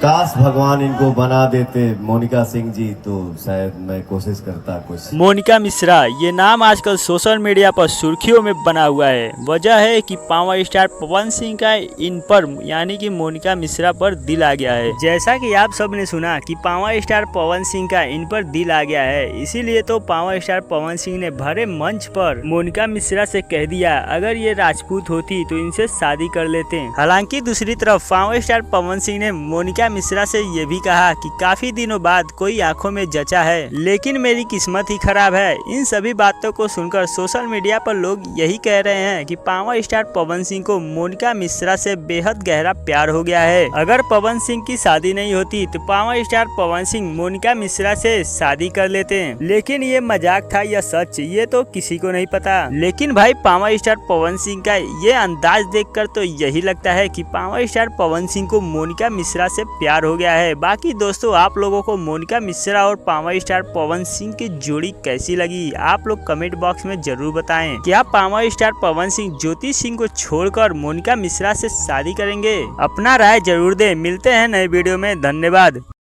काश भगवान इनको बना देते मोनिका सिंह जी, तो शायद मैं कोशिश करता कुछ। मोनिका मिश्रा ये नाम आजकल सोशल मीडिया पर सुर्खियों में बना हुआ है। वजह है कि पावर स्टार पवन सिंह का इन पर यानी कि मोनिका मिश्रा पर दिल आ गया है। जैसा कि आप सब ने सुना कि पावर स्टार पवन सिंह का इन पर दिल आ गया है, इसीलिए तो पावर स्टार पवन सिंह ने भरे मंच पर मोनिका मिश्रा से कह दिया अगर ये राजपूत होती तो इनसे शादी कर लेते। हालांकि दूसरी तरफ पावर स्टार पवन सिंह ने मोनिका मिश्रा से ये भी कहा कि काफी दिनों बाद कोई आंखों में जचा है, लेकिन मेरी किस्मत ही खराब है। इन सभी बातों को सुनकर सोशल मीडिया पर लोग यही कह रहे हैं कि पावर स्टार पवन सिंह को मोनिका मिश्रा से बेहद गहरा प्यार हो गया है। अगर पवन सिंह की शादी नहीं होती तो पावर स्टार पवन सिंह मोनिका मिश्रा से शादी कर लेते, लेकिन ये मजाक था या सच ये तो किसी को नहीं पता। लेकिन भाई पावर स्टार पवन सिंह का ये अंदाज देखकर तो यही लगता है कि पावर स्टार पवन सिंह को मोनिका मिश्रा से प्यार हो गया है। बाकी दोस्तों आप लोगों को मोनिका मिश्रा और पावर स्टार पवन सिंह की जोड़ी कैसी लगी, आप लोग कमेंट बॉक्स में जरूर बताएं। क्या पावर स्टार पवन सिंह ज्योति सिंह को छोड़कर मोनिका मिश्रा से शादी करेंगे? अपना राय जरूर दें। मिलते हैं नए वीडियो में, धन्यवाद।